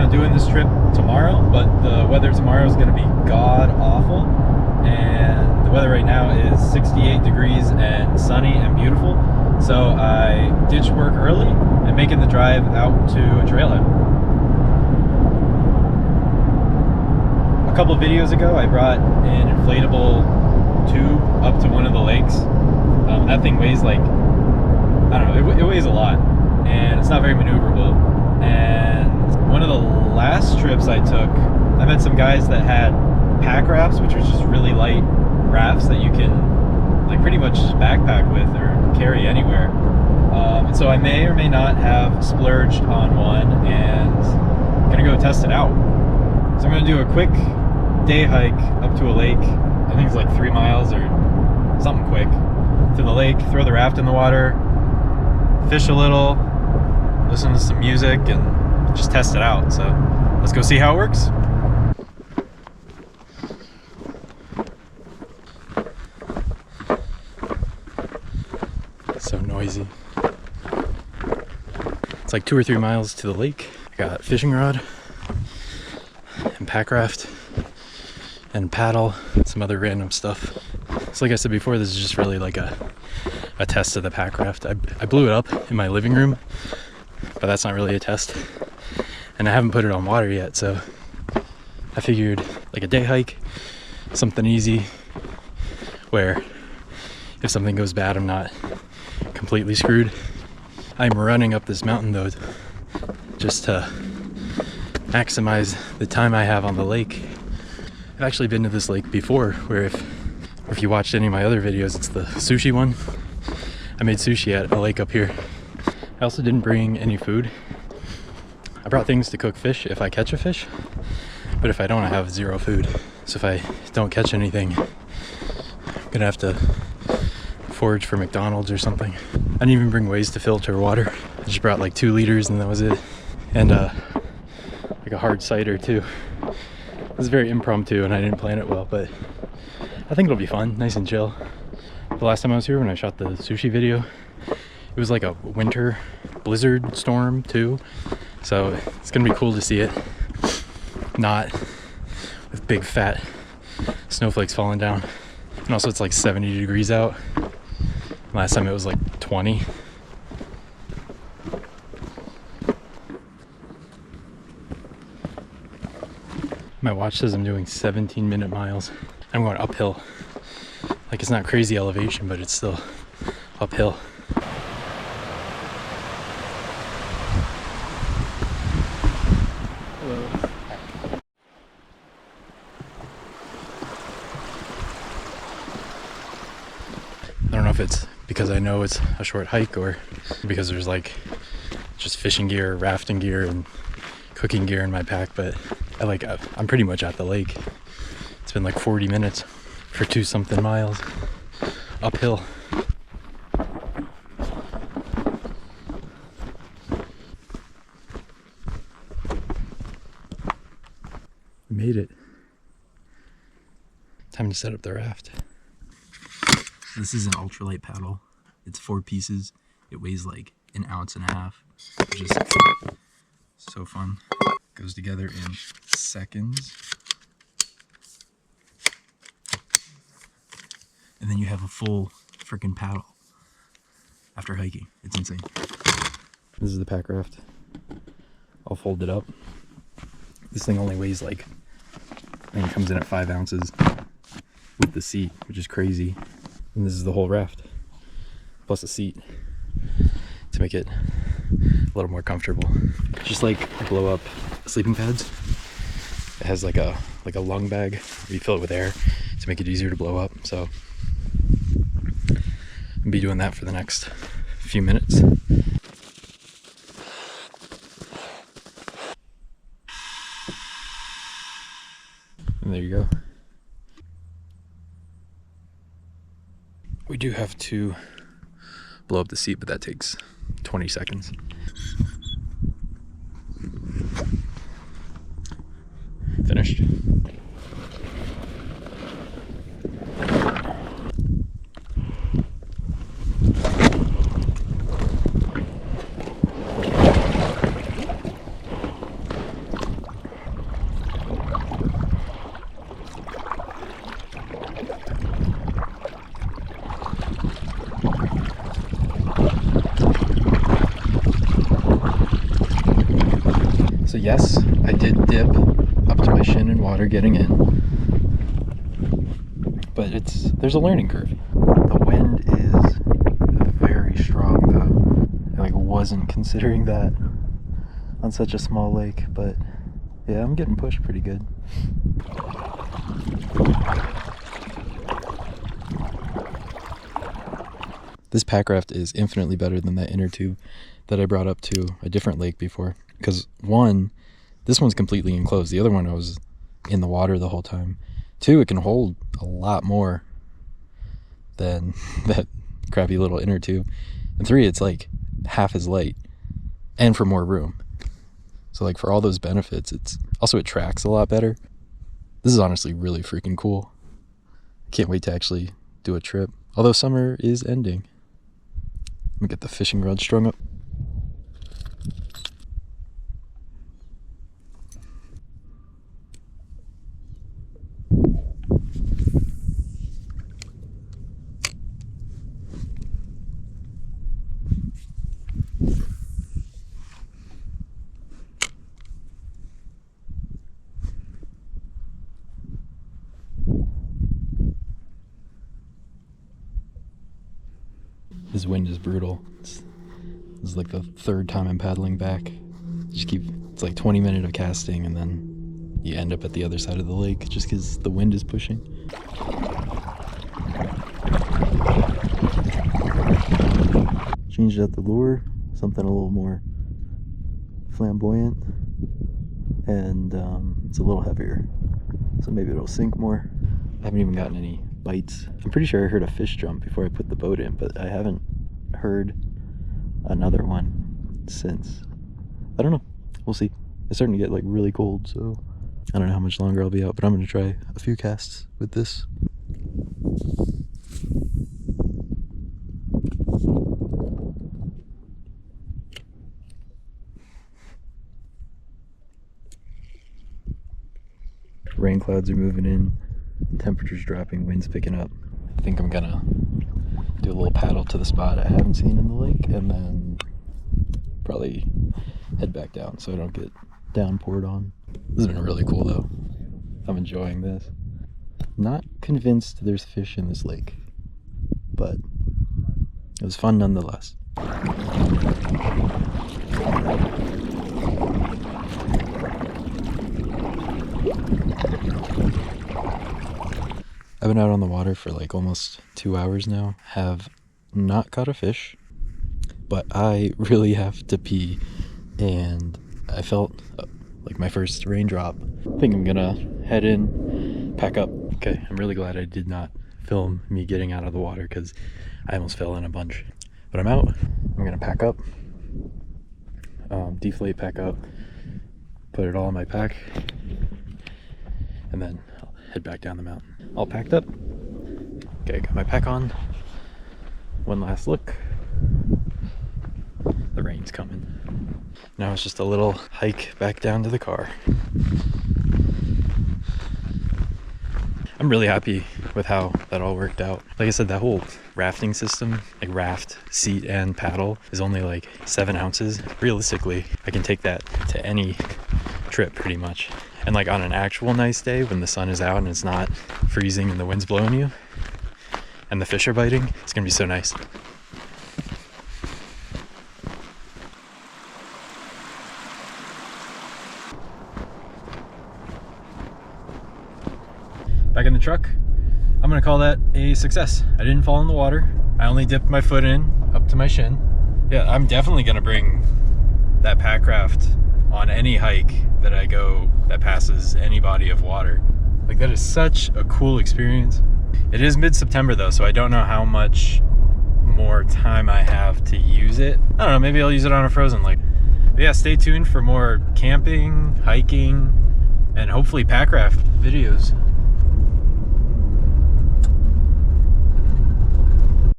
on doing this trip tomorrow, but the weather tomorrow is going to be god awful, and the weather right now is 68 degrees and sunny and beautiful. So I ditched work early and making the drive out to a trailhead. A couple of videos ago, I brought an inflatable tube up to one of the lakes. That thing weighs like, I don't know, it weighs a lot, and it's not very maneuverable. And one of the last trips I took, I met some guys that had Packrafts, which are just really light rafts that you can like pretty much backpack with or carry anywhere. And so I may or may not have splurged on one, and I'm gonna go test it out. So I'm gonna do a quick day hike up to a lake. I think it's like 3 miles or something quick to the lake, throw the raft in the water, fish a little, listen to some music, and just test it out. So let's go see how it works. So noisy. It's like 2 or 3 miles to the lake. I got fishing rod and Packraft and paddle, some other random stuff. So like I said before, this is just really like a test of the Packraft. I blew it up in my living room, but that's not really a test. And I haven't put it on water yet, so I figured like a day hike, something easy, where if something goes bad, I'm not completely screwed. I'm running up this mountain though, just to maximize the time I have on the lake. I've actually been to this lake before, where if you watched any of my other videos, it's the sushi one. I made sushi at a lake up here. I also didn't bring any food. I brought things to cook fish if I catch a fish, but if I don't, I have 0 food. So if I don't catch anything, I'm gonna have to forage for McDonald's or something. I didn't even bring ways to filter water. I just brought like 2 liters and that was it. And like a hard cider too. It was very impromptu and I didn't plan it well, but I think it'll be fun, nice and chill. The last time I was here, when I shot the sushi video, it was like a winter blizzard storm too. So it's gonna be cool to see it not with big fat snowflakes falling down. And also it's like 70 degrees out. Last time it was like 20. My watch says I'm doing 17-minute miles. I'm going uphill. Like, it's not crazy elevation, but it's still uphill. Hello. I don't know if it's because I know it's a short hike or because there's like just fishing gear, rafting gear, and cooking gear in my pack, but I'm pretty much at the lake. It's been like 40 minutes for 2-something miles uphill. We made it. Time to set up the raft. This is an ultralight paddle. It's 4 pieces. It weighs like 1.5 ounces, which is so fun. Goes together in seconds. And then you have a full freaking paddle after hiking. It's insane. This is the Packraft. I'll fold it up. This thing only weighs like, I think it comes in at 5 ounces with the seat, which is crazy. And this is the whole raft, plus a seat to make it a little more comfortable. Just like blow up sleeping pads. It has like a lung bag where you fill it with air to make it easier to blow up. So I'll be doing that for the next few minutes. And there you go. We do have to blow up the seat, but that takes 20 seconds. Finished. So yes, I did dip up to my shin in water getting in, but there's a learning curve. The wind is very strong though. I like wasn't considering that on such a small lake, but yeah, I'm getting pushed pretty good. This Packraft is infinitely better than that inner tube that I brought up to a different lake before. Because one, this one's completely enclosed. The other one I was in the water the whole time. Two, it can hold a lot more than that crappy little inner tube. And three, it's like half as light and for more room. So like for all those benefits, it tracks a lot better. This is honestly really freaking cool. I can't wait to actually do a trip. Although summer is ending. Let me get the fishing rod strung up. This wind is brutal. This is like the third time I'm paddling back. It's like 20 minutes of casting and then you end up at the other side of the lake just because the wind is pushing. Changed out the lure, something a little more flamboyant, and it's a little heavier, so maybe it'll sink more. I haven't even gotten any bites. I'm pretty sure I heard a fish jump before I put the boat in, but I haven't heard another one since. I don't know. We'll see. It's starting to get like really cold, so I don't know how much longer I'll be out, but I'm going to try a few casts with this. Rain clouds are moving in. Temperature's dropping, wind's picking up. I think I'm gonna do a little paddle to the spot I haven't seen in the lake and then probably head back down so I don't get downpoured on. This has been really cool though. I'm enjoying this. Not convinced there's fish in this lake, but it was fun nonetheless. I've been out on the water for like almost 2 hours now, have not caught a fish, but I really have to pee, and I felt like my first raindrop. I think I'm gonna head in, pack up. Okay, I'm really glad I did not film me getting out of the water because I almost fell in a bunch. But I'm out, I'm gonna pack up, deflate, pack up, put it all in my pack, and then I'll head back down the mountain. All packed up. Okay, got my pack on. One last look. The rain's coming. Now it's just a little hike back down to the car. I'm really happy with how that all worked out. Like I said, that whole rafting system, like raft, seat, and paddle, is only like 7 ounces. Realistically, I can take that to any trip pretty much. And like on an actual nice day when the sun is out and it's not freezing and the wind's blowing you and the fish are biting, it's gonna be so nice. Back in the truck, I'm gonna call that a success. I didn't fall in the water. I only dipped my foot in up to my shin. Yeah, I'm definitely gonna bring that Packraft on any hike that I go that passes any body of water. Like, that is such a cool experience. It is mid-September though, so I don't know how much more time I have to use it. I don't know, maybe I'll use it on a frozen lake. But yeah, stay tuned for more camping, hiking, and hopefully Packraft videos.